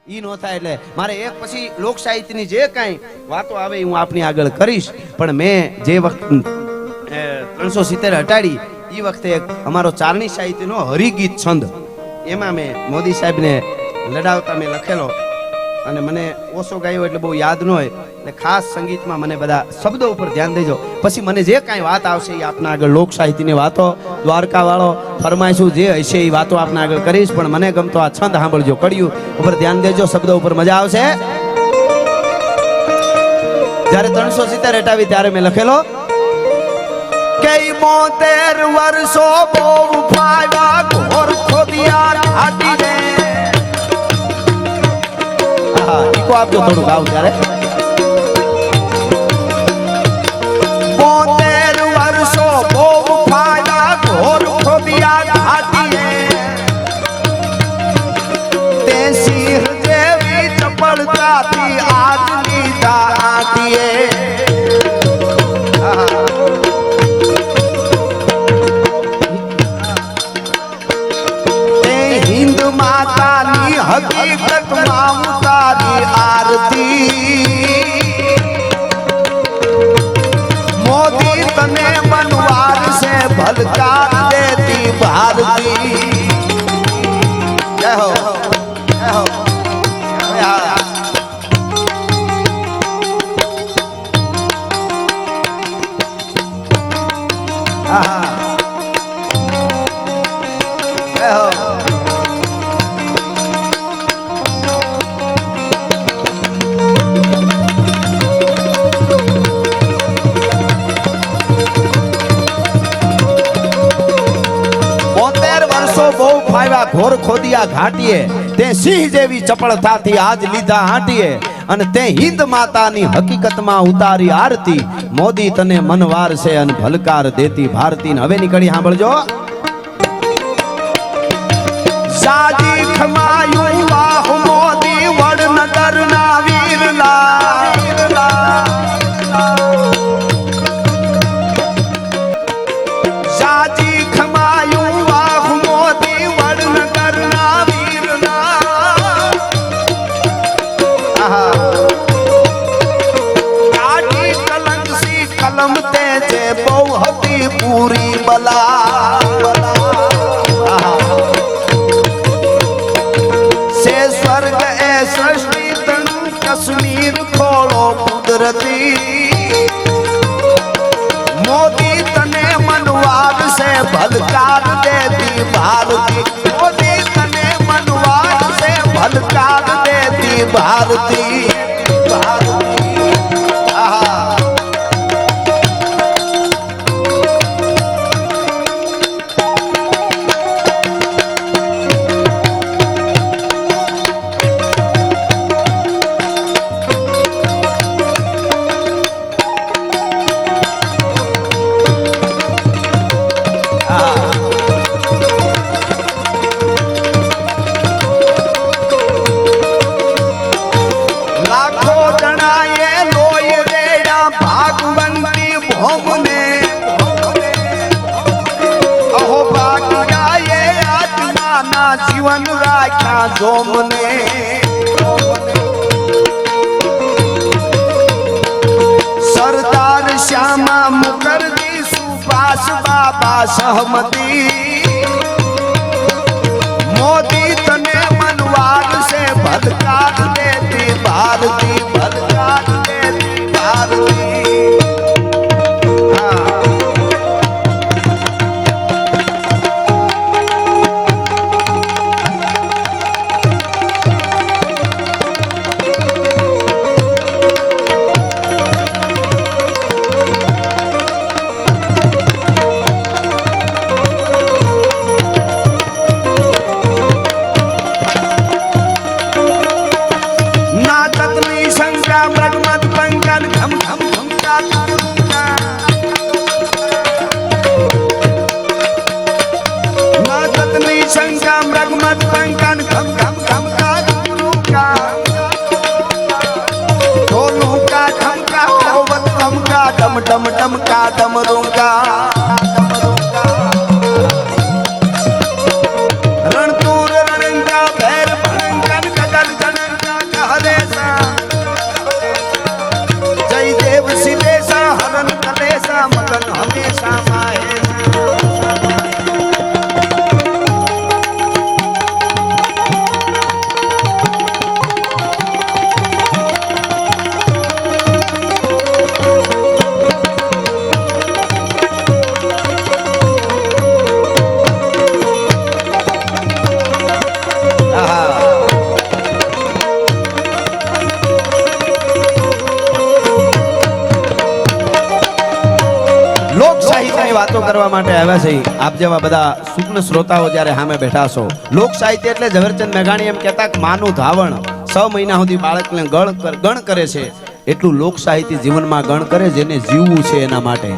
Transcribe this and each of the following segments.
ઈ નો થાય એટલે મારે એક પછી લોક સાહિત્યની જે કાંઈ વાતો આવે હું આપની આગળ કરીશ પણ મેં જે વખત 370 હટાડી ઈ વખતે એક અમારો ચારણી સાહિત્યનો હરિગીત છંદ એમાં મેં મોદી સાહેબને લડાવતા મેં લખેલો અને મને ઓછો ગાયો એટલે બહુ યાદ ન હોય એટલે ખાસ સંગીતમાં મને બધા શબ્દો ઉપર ધ્યાન દેજો પછી મને જે કાંઈ વાત આવશે એ આપના આગળ લોક સાહિત્યની વાતો દ્વારકા વાળો ફરમાઈશું જે હશે એ વાતો આપના આગળ કરીશ પણ મને ગમતો આ છંદ સાંભળજો કડિયું ઉપર ધ્યાન દેજો શબ્દો ઉપર મજા આવશે જ્યારે 370 હટાવી ત્યારે મેં લખેલો કે 72 વર્ષો બહુ ફાયવા ઘોર ખોદિયા હાટી રે હા ઈકો આપજો થોડું ગાવ ત્યારે 72 વર્ષો બહુ ફાયવા ઘોર ખોદિયા હાટી તે સિંહ જેવી ચપળતાથી આજ લીધા આટીએ માતાની હકીકતમાં ઉતારી આરતી મોદી તને મનવાર છે ભલકાર દેતી ભારતી જય હો જય હો જય હો ઘોર ખોદિયા ઘાટીએ તે સિંહ જેવી ચપળતાથી આજ લીધા હાટીએ અને તે હિન્દ માતાની હકીકતમાં ઉતારી આરતી મોદી તને મનવાર છે અને ભલકાર દેતી ભારતી હવે નીકળી સાંભળજો સાજી ખમાયું વાહ મોદી વડનગરના વીરલા સાજી ખમાયું વાહ મોદી વડનગરના વીરલા કાઢી કલંક સી કલમ તે જે બહુ હતી પૂરી બલા સ્વર્ગ એ સૃષ્ટિ તનુ કશ્મીર ખોળો કુદરતી મોદી તને મનવાર છે ભલકાર દેતી ભારતી મોદી તને મનવાર છે ભલકાર દેતી ભારતી જીવન રાખ્યા જોમને સરદાર શ્યામા મુખર્જી સુભાષ બાબા સહમતી મોદી તને મનવાર છે ભલકાર દેતી ભારતી ભલકાર દેતી ભારતી डम डम का डमरूंगा रणतूर रणंगा भैर भंगन गगन जनन વાતો કરવા માટે આવ્યા છે. આપ જેવા બધા સૂક્ષ્મ શ્રોતાઓ જ્યારે સામે બેઠા છો, લોક સાહિત્ય એટલે ઝવેરચંદ મેઘાણી એમ કહેતા કે માનું ધાવણ 6 મહિના સુધી બાળકને ગણ કરે છે, એટલું લોક સાહિત્ય જીવનમાં ગણ કરે જેને જીવવું છે એના માટે.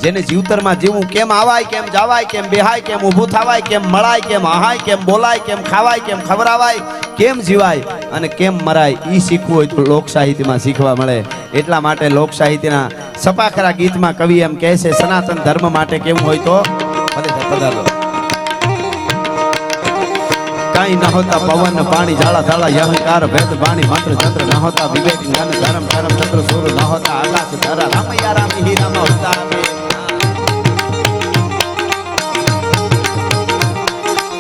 જેને જીવતરમાં જીવવું, કેમ આવાય, કેમ જાવાય, કેમ બેહાય, કેમ ઊભું થવાય, કેમ મળાય, કેમ આહાય, કેમ બોલાય, કેમ ખાવાય, કેમ ખવરાવાય, કેમ જીવાય અને કેમ મરાય, ઈ શીખવું હોય તો લોક સાહિત્યમાં શીખવા મળે. એટલા માટે લોક સાહિત્યના સપાખરા ગીતમાં કવિ એમ કહે છે, સનાતન ધર્મ માટે કેવું હોય તો પધારો. કાઈ ન હોતા પવન પાણી ઝાડા ઝાડા અહંકાર ભેદ વાણી મંત્ર તંત્ર ન હોતા વિવેક જ્ઞાન ધર્મ ધર્મ તંત્ર સૂર ન હોતા આકાશ ધરા રામૈયા રામ હીરામાં હોતા.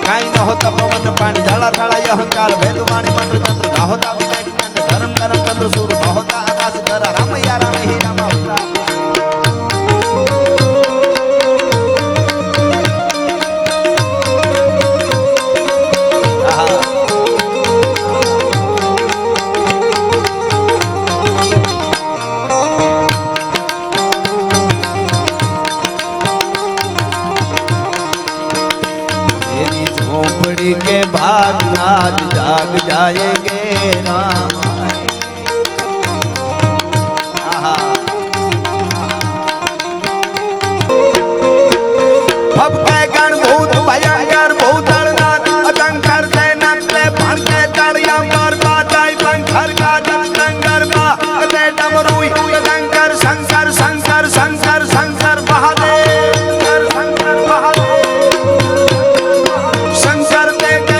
કાઈ ન હોતા પવન પાણી ઝાડા ઝાડા અહંકાર ભેદ વાણી મંત્ર તંત્ર ન હોતા વિવેક જ્ઞાન ધર્મ ધર્મ તંત્ર સૂર ન હોતા આકાશ ધરા રામૈયા રામ હીરામાં હોતા. के भाग आज जाग जाएंगे राम. अब के गण भूत भयंकर भूतड़नाथ अकंकर से नकले भर के तड़िया पर बाजाई पंखर का जंगर बा अते डमरुई शंकर शंकर शंकर शंकर शंकर महादेव शंकर महादेव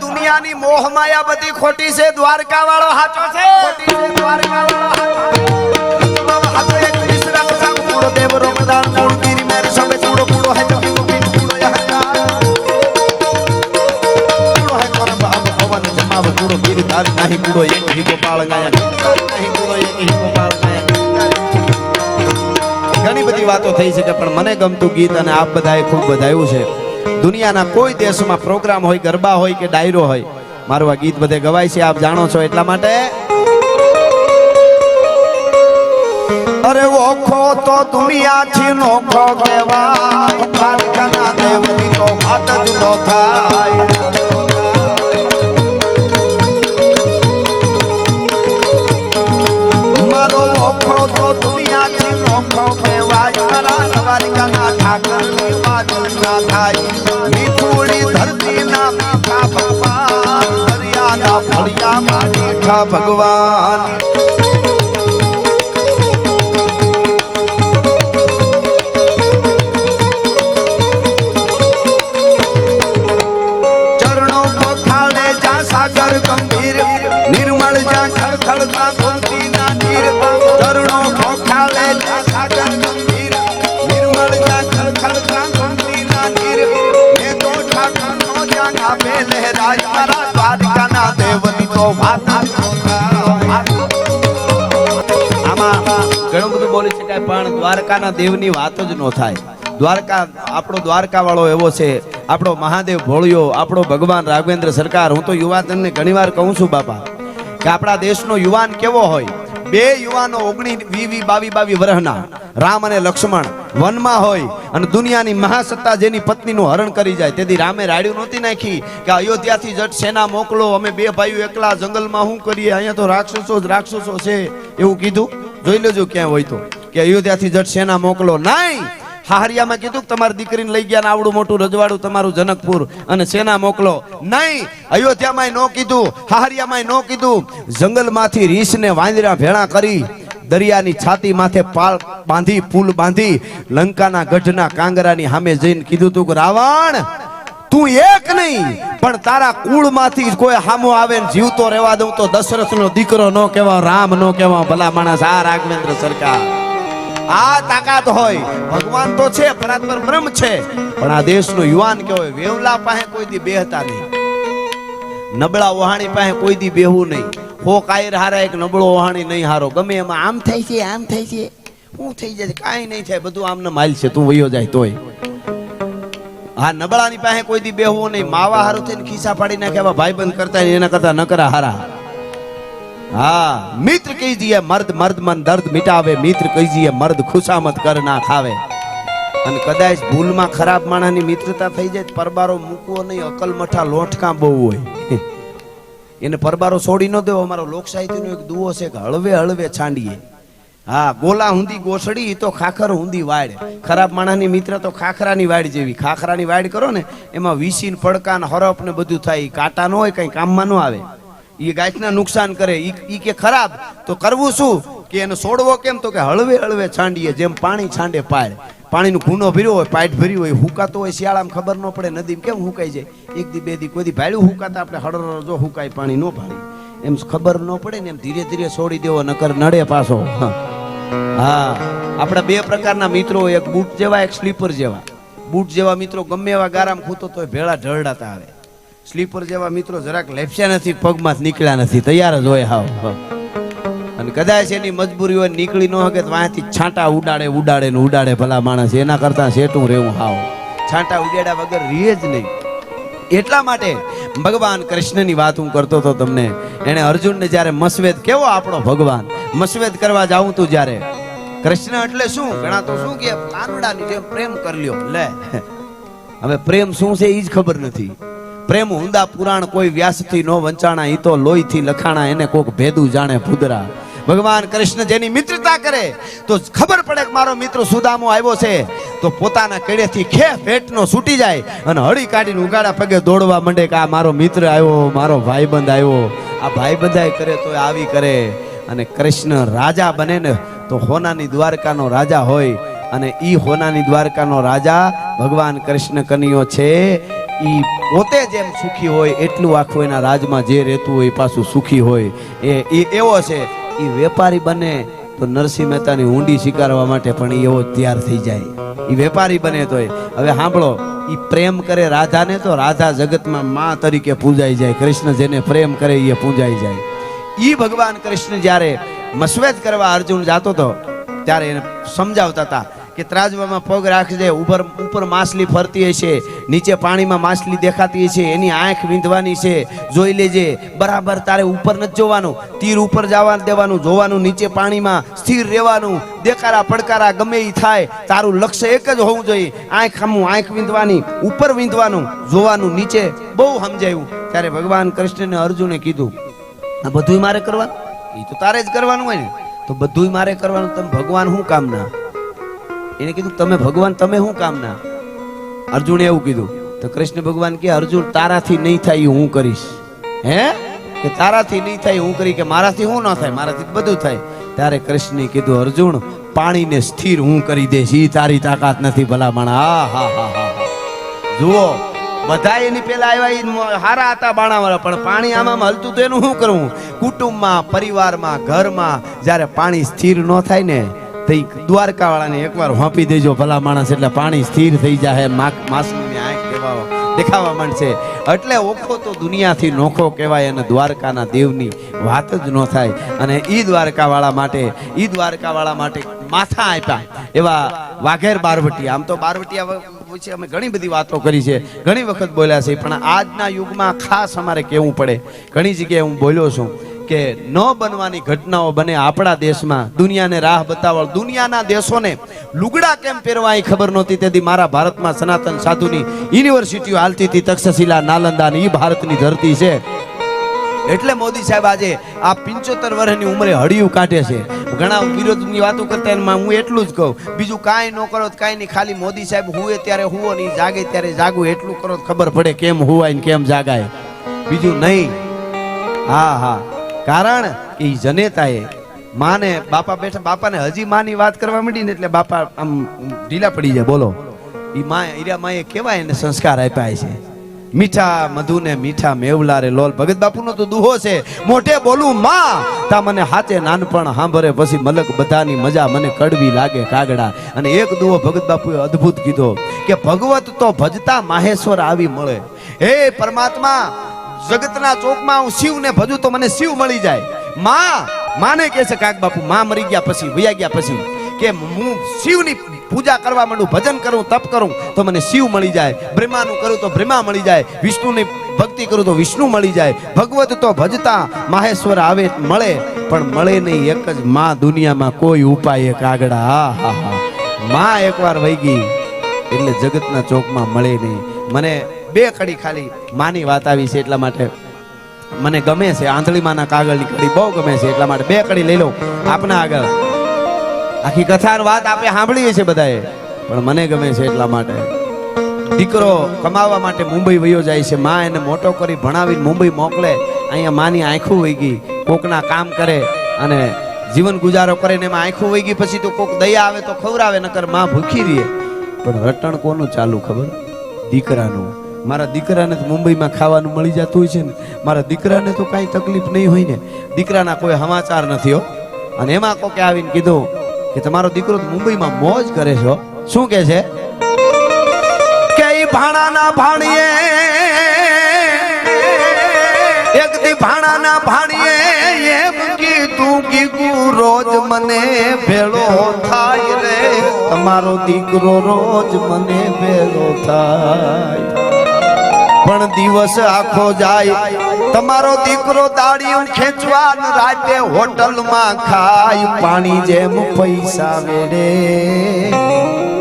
दुनियानी मोह माया बदी खोटी से द्वारका वालो हाचो से खोटी से द्वारका वालो हाचो एक तीसरा संग पूरो देव रोमदान मूल गिरी मेरे सबे पूरो पूरो है जो पूरो यह पूरो है कोन बाब पवन जमाव पूरो गिरी तार नहीं पूरो एक ही गोपाल गाया नहीं पूरो एक ही गोपाल गाया. ઘણી બધી વાતો થઈ છે કે પણ મને ગમતું ગીત અને આપ બધાએ ખૂબ બધાયું છે. દુનિયાના કોઈ દેશમાં પ્રોગ્રામ હોય, ગરબા હોય કે ડાયરો હોય, મારું આ ગીત બધે ગવાય છે, આપ જાણો છો. એટલા માટે અરે ઓખો તો દુનિયાથી નોખો કહેવાય, દ્વારકાના દેવની તો વાત જ ન થાય. મારો ઓખો તો દુનિયાથી નોખો કહેવાય, મારા દ્વારકાના ઠાકરની વાત જ ન થાય. મીઠુડી ધરતી ના મીઠા ભગવાન, દરિયાના ફળિયામાં મીઠા ભગવાન. ચરણો પોખાડે જા સાગર ગંભીર, નિર્મળ જા ખળખળતા ગોમતીના નીર. ચરણો પોખાડે જા સાગર ગંભીર, નિર્મળ જા ખળખળતા ગોમતીના નીર. એ તો ઠાકરનો જ્યાં આપે લહેરાય, મારા દ્વારકાના દેવની તો વાત. આમાં ઘણું બધું બોલી શકાય પણ દ્વારકાના દેવની વાત જ ન થાય. દ્વારકા આપણો દ્વારકા વાળો એવો છે, આપણો મહાદેવ ભોળિયો, આપણો ભગવાન રાઘવેન્દ્ર સરકાર. હું તો યુવાનને ઘણીવાર કહું છું બાપા કે આપણા દેશનો યુવાન કેવો હોય, બે યુવાનો 19-22 વર્ષના રામ અને લક્ષ્મણ વનમાં હોય અને દુનિયાની મહાસત્તા જેની પત્નીનું હરણ કરી જાય તેથી રામે રાડ્યું નહોતી નાખી કે અયોધ્યાથી જટ સેના મોકલો, અમે બે ભાઈઓ એકલા જંગલમાં શું કરીએ, અહીંયા તો રાક્ષસો જ રાક્ષસો છે એવું કીધું. જોઈ લેજો ક્યાં હોય તો કે અયોધ્યાથી જટ સેના મોકલો. નહીં, હાહરિયામાં કીધું કે તમારી દીકરીને લઈ ગયા ને આવડું મોટું રજવાડું તમારું જનકપુર અને સેના મોકલો. નહીં, અયોધ્યામાં ન કીધું, હાહરિયામાં ન કીધું. જંગલમાંથી રીંછને વાંદરા ભેળા કરી દરિયાની છાતી માથે પાળ બાંધી પુલ બાંધી લંકાના ગઢના કાંગરાની સામે જઈને કીધું તું કે રાવણ તું એક નહીં પણ તારા કુળમાંથી કોઈ હામો આવે ને જીવતો રહેવા દઉં તો દશરથનો દીકરો ન કહેવા, રામ ન કહેવા. ભલા માણસ આ રાઘવેન્દ્ર સરકાર આ તાકાત હોય. ભગવાન તો છે, પરાત્પર બ્રહ્મ છે, પણ આ દેશનો યુવાન કેવો વેવલા પાસે કોઈ દી બેહતા નહીં, નબળા ઓહાણી પાસે કોઈ દી બેહવું નહીં. હો કાયર હારા એક નબળો ઓહાણી નહીં હારો. ગમે એમાં આમ થાય છે આમ થાય છે, શું થઈ જાય કાંઈ નહીં થાય, બધું આમને માલ છે, તું વયો જાય તોય. હા, નબળાની પાસે કોઈ દી બેહવું નહીં. માવા હારું થઈને ખિસ્સા પાડી નાખ્યા ભાઈબંધ કરતા એના કરતા ન કરા હારા. હા, મિત્ર કહીજીએ મર્દ મર્દ મન દર્દ મિટાવે, મિત્ર કહીજીએ મર્દ ખુશામત કર ના ખાવે. અને કદાચ ભૂલમાં ખરાબ માણસની મિત્રતા થઈ જાય પરબારો મૂકવો નહીં. અકલ મઠા લોટકા બહુ હોય એને પરબારો છોડી ન દેવો. અમારો લોક સાહિત્યનો એક દુઓ છે કે હળવે હળવે છાંડીએ. હા, ગોલા હુંદી ગોસડી તો ખાખર હુંદી વાડ. ખરાબ માણસની મિત્ર તો ખાખરાની વાડ જેવી. ખાખરાની વાડ કરો ને એમાં વીસીન પડકા ને હરફ ને બધું થાય, કાંટા ન હોય, કઈ કામમાં ન આવે. એ ગાયના નુકસાન કરે. ઈ કે ખરાબ તો કરવું શું કે એને છોડવો કેમ તો કે હળવે હળવે છાંડીએ, જેમ પાણી છાંડે પાડ. પાણીનો ખૂનો ભર્યો હોય, પાઇટ ભર્યું હોય, હુકાતો હોય, શિયાળામાં ખબર ન પડે નદી કેમ હુકાઈ જાય. એક દી બે દી કોઈ દી ભાડ્યું હુકાતા આપણે હળર જો હુકાય પાણી ન ભાડી એમ ખબર ન પડે ને એમ ધીરે ધીરે છોડી દેવો નકર નડે પાછો. હા, આપણા બે પ્રકારના મિત્રો, એક બૂટ જેવા એક સ્લીપર જેવા. બૂટ જેવા મિત્રો ગમે એવા ગારામાં ખૂતો તો ભેળા ઢળડાતા આવે. સ્લીપર જેવા મિત્રો જરાક લેફ્યા નથી, પગમાં નીકળ્યા નથી, તૈયાર જ હોય હાવ. અને કદાચ એની મજબૂરી હોય નીકળી ન શકે તો વાંથી છાંટા ઉડાડે ઉડાડે ને ઉડાડે. ભલા માણસ એના કરતા શેઠું રહેવું હાવ. છાંટા ઉડાડ્યા વગર રીએ જ નહીં. એટલા માટે ભગવાન કૃષ્ણની વાત હું કરતો હતો તમને. એને અર્જુનને જ્યારે મસવેદ, કેવો આપણો ભગવાન, મસવેદ કરવા જાઉં તું જ્યારે કૃષ્ણ એટલે શું ઘણા તો શું કે કાનુડાની જેમ પ્રેમ કરી લ્યો. લે, હવે પ્રેમ શું છે એ જ ખબર નથી. પ્રેમ ઊંડા પુરાણ કોઈ વ્યાસથી નો વંચાણા, ઈ તો લોહીથી લખાણા, એને કોક ભેદું જાણે ભૂદરા. ભગવાન કૃષ્ણ જેની મિત્રતા કરે તો ખબર પડે કે મારો મિત્ર સુદામો આવ્યો છે તો પોતાના કેડેથી ખે ભેટનો છૂટી જાય અને હળી કાઢીને ઉગાડા પગે દોડવા માંડે કે આ મારો મિત્ર આવ્યો, મારો ભાઈબંધ આવ્યો. આ ભાઈબંધાઈ કરે તો આવી કરે. અને કૃષ્ણ રાજા બને ને તો હોનાની દ્વારકાનો રાજા હોય. અને ઈ હોનાની દ્વારકાનો રાજા ભગવાન કૃષ્ણ કનૈયો છે. ઈ પોતે જેમ સુખી હોય એટલું આખું એના રાજમાં જે રહેતું હોય પાછું સુખી હોય. એ એવો છે. ઈ વેપારી બને તો નરસિંહ મહેતાની ઊંડી સ્વીકારવા માટે પણ એવો તૈયાર થઈ જાય. ઈ વેપારી બને તોય. હવે સાંભળો, ઈ પ્રેમ કરે રાધાને તો રાધા જગતમાં માં તરીકે પૂજાઈ જાય. કૃષ્ણ જેને પ્રેમ કરે એ પૂજાઈ જાય. ઈ ભગવાન કૃષ્ણ જ્યારે મસવેદ કરવા અર્જુન જાતો હતો ત્યારે એને સમજાવતા હતા કે ત્રાજવામાં પગ રાખજે, ઉપર માછલી ફરતી હશે, નીચે પાણીમાં માછલી દેખાતી હશે, એની આંખ વીંધવાની છે, જોઈ લેજે. બરાબર તારે ઉપર નથી જોવાનું, તીર ઉપર જવા દેવાનું, જોવાનું નીચે પાણીમાં, સ્થિર રહેવાનું. દેખારા પડકારા ગમે એ થાય, તારું લક્ષ્ય એક જ હોવું જોઈએ. આંખ સામું આંખ વીંધવાની, ઉપર વીંધવાનું, જોવાનું નીચે. બહુ સમજાયું. ત્યારે ભગવાન કૃષ્ણને અર્જુને કીધું આ બધું મારે કરવાનું? એ તો તારે જ કરવાનું હોય ને. તો બધું મારે કરવાનું, તમે ભગવાન શું કામના? એને કીધું તમે ભગવાન તમે શું કામના? અર્જુને એવું કીધું તો કૃષ્ણ ભગવાન કે અર્જુન તારાથી નહીં થાય હું કરીશ. હે કે તારાથી નહીં થાય હું કરી, કે મારાથી શું ન થાય? મારાથી બધું થાય. ત્યારે કૃષ્ણે કીધું અર્જુન પાણીને સ્થિર હું કરી દઈશ, ઈ તારી તાકાત નથી ભલા માણા. હા હા હા, જુઓ બધા એની પેલા આવ્યા હારા હતા બાણાવાળા, પણ પાણી આમાં હલતું તો એનું શું કરવું? કુટુંબમાં, પરિવારમાં, ઘરમાં જ્યારે પાણી સ્થિર ન થાય ને તો દ્વારકા વાળાને એકવાર હોંપી દેજો ભલા માણસ, એટલે પાણી સ્થિર થઈ જાય. માસની આંખ દેખાવા માંડશે. એટલે ઓખો તો દુનિયાથી નોખો કહેવાય અને દ્વારકાના દેવની વાત જ ન થાય. અને ઈ દ્વારકા વાળા માટે માથા આપ્યા એવા વાઘેર બારવટિયા. આમ તો બારવટિયા વિશે અમે ઘણી બધી વાતો કરી છે, ઘણી વખત બોલ્યા છે, પણ આજના યુગમાં ખાસ અમારે કહેવું પડે. ઘણી જગ્યાએ હું બોલ્યો છું કે ન બનવાની ઘટનાઓ બને આપણા દેશમાં. દુનિયાને રાહ બતાવવા, દુનિયાના દેશોને લુગડા કેમ પહેરવા એ ખબર નહોતી. તેથી મારા ભારતમાં સનાતન સાધુની યુનિવર્સિટીઓ હાલતી હતી, તક્ષશિલા, નાલંદા ને એ ભારતની ધરતી છે. એટલે મોદી સાહેબ આજે આ 75 વર્ષની ઉંમરે હળિયું કાઢે છે. ઘણા વિરોધની વાતો કરતા એમાં હું એટલું જ કહું, બીજું કાંઈ ન કરો તો કાંઈ નહીં, ખાલી મોદી સાહેબ હુએ ત્યારે હુવો નહીં, જાગે ત્યારે જાગવું, એટલું કરો તો ખબર પડે કેમ હુવાય ને કેમ જાગાય, બીજું નહીં. હા હા, કારણ કે ઈ જનેતાએ માને બાપા બેઠા, બાપાને હજી માની વાત કરવા માંડી ને એટલે બાપા આમ ઢીલા પડી જાય. બોલો, ઈ મા હીરા માએ કેવાય એને સંસ્કાર આપ્યા છે. મીઠા મધુને મીઠા મેવલા રે લોલ. ભગત બાપુનો તો દુહો છે, મોઢે બોલું માં તા મને હાચે નાનપણ સાંભળે, પછી મલક બધાની મજા મને કડવી લાગે કાગડા. અને એક દુહો ભગત બાપુએ અદ્ભુત કીધો કે ભગવત તો ભજતા માહેશ્વર આવી મળે. હે પરમાત્મા, જગતના ચોકમાં હું શિવને ભજું તો મને શિવ મળી જાય. માને કહે છે કાક બાપુ, માં મરી ગયા પછી, વયા ગયા પછી કે હું શિવની પૂજા કરવા માંડું, ભજન કરું, તપ કરું તો મને શિવ મળી જાય. બ્રહ્માનું કરું તો બ્રહ્મા મળી જાય. વિષ્ણુની ભક્તિ કરું તો વિષ્ણુ મળી જાય. ભગવત તો ભજતા માહેશ્વર આવે મળે, પણ મળે નહીં એક જ માં દુનિયામાં કોઈ ઉપાય એક આગળ. હા હા હા, માં એકવાર વહી ગઈ એટલે જગતના ચોકમાં મળે નહીં. મને બે કડી ખાલી માની વાત આવી છે એટલા માટે મને ગમે છે. આંધળીમાંના કાગળની કડી બહુ ગમે છે એટલા માટે બે કડી લઈ લઉં આપના આગળ. આખી કથાની વાત આપણે સાંભળીએ છે બધાએ, પણ મને ગમે છે એટલા માટે. દીકરો કમાવા માટે મુંબઈ વયો જાય છે, માં એને મોટો કરી ભણાવીને મુંબઈ મોકલે. અહીંયા માની આંખું વહી ગઈ, કોકના કામ કરે અને જીવન ગુજારો કરે ને એમાં આંખું વહી ગઈ. પછી તો કોક દયા આવે તો ખવરાવે, નકર માં ભૂખી રહે. પણ રટણ કોનું ચાલુ ખબર? દીકરાનું. મારા દીકરાને તો મુંબઈમાં ખાવાનું મળી જતું હોય છે ને, મારા દીકરાને તો કાંઈ તકલીફ નહીં હોય ને. દીકરાના કોઈ સમાચાર નથી હો. અને એમાં કોકે આવીને કીધું કે તમારો દીકરો મુંબઈમાં મોજ કરે છે. શું કે છે કે ઈ ભાણાના ભાણીએ એક દી ભાણાના ભાણીએ એમ કીધું કીધું રોજ મને ભેળો થાય રે, તમારો દીકરો રોજ મને ભેળો થાય. પણ દિવસ આખો જાય, તમારો દીકરો દાડિયું ખેંચવા રાતે હોટલમાં ખાય, પાણી જેમ પૈસા વેડે.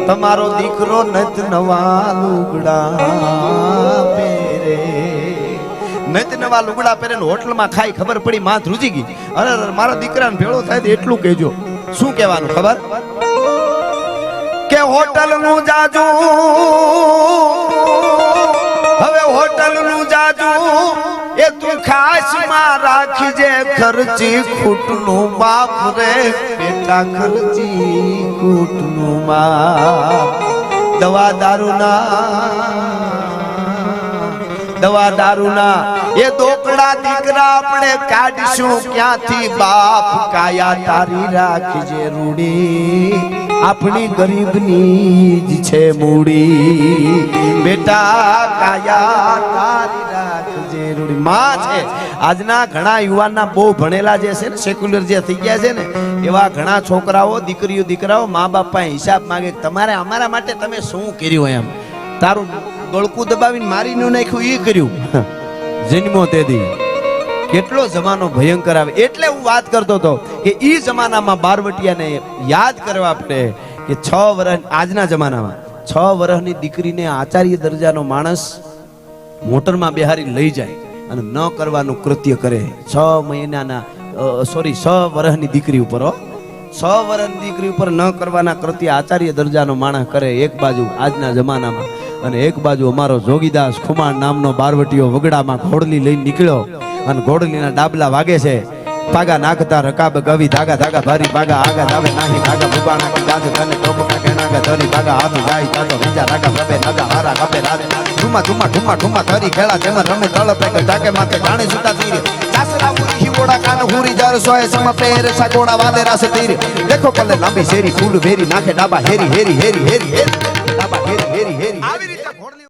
તમારો દીકરો નત નવા લુગડા પહેરે, નત નવા લુગડા પહેરે હોટલમાં ખાય. ખબર પડી માં ધ્રુજી ગઈ. અરે મારા દીકરાને ભેળો થાય તો એટલું કહેજો. શું કહેવાનું ખબર? કે હોટલ નું જાજુ, હવે હોટલ નું જાજુ એ તું ખાસ માં રાખજે, ખર્ચી ખૂટનું બાપ રે બેટા, ખર્ચી ખૂટનું બાપ. દવા દારૂના એ દોકડા દીકરા આપણે કાઢશું ક્યાંથી બાપ? કાયા તારી રાખજે રૂડી, આપણી ગરીબની જ છે મૂડી બેટા, કાયા તારી રાખજે રૂડી. માં છે. આજના ઘણા યુવાનના બહુ ભણેલા જે છે ને, સેક્યુલર જે થઈ ગયા છે ને, એવા ઘણા છોકરાઓ દીકરાઓ મા બાપ પાસે હિસાબ માંગે. તમારે અમારા માટે તમે શું કર્યું? એમ તારું ગળકું દબાવીને મારી ન નાખ્યું એ કર્યું. જન્મો તેથી કેટલો જમાનો ભયંકર આવે. એટલે હું વાત કરતો હતો કે ઈ જમાનામાં બારવટિયાને યાદ કરવા પડે કે 6 વર્ષ, આજના જમાનામાં 6 વર્ષની દીકરીને આચાર્ય દરજાનો માણસ મોટરમાં બેહારી લઈ જાય અને ન કરવાનું કૃત્ય કરે. 6 વર્ષની દીકરી ઉપર 6 વર્ષની દીકરી ઉપર ન કરવાના કૃત્ય આચાર્ય દરજાનો માણસ કરે. એક બાજુ આજના જમાનામાં, અને એક બાજુ અમારો જોગીદાસ ખુમાણ નામનો બારવટીયો વગડામાં ઘોડલી લઈને નીકળ્યો અને ઘોડલીના ડાબલા વાગે છે. પાગા નાખતા રકાબ ગવી ધાગા ધાગા ભારી પાગા આગા ધાવે નાહી ભાગા ભૂબાણા કે દાદ તને ટોપકા કે નાગા ધરી ભાગા હાથ જાય તાતો રીજા રાગા પ્રભે નગા હારા કપે રાધે ઠુમા ઠુમા ઠુમા ઠુમા ધરી ખેલા જેમ રમે તળપે કે ઢાકે માથે જાણે સુતા તીર ચાસરા પૂરી હિવોડા કાન હુરી જાર સોય સમ પેર સા ગોડા વાદે રાસે તીર દેખો પલ્લે લાંબી શેરી ફૂલ ભેરી નાખે ડાબા હેરી હેરી હેરી હેરી હેરી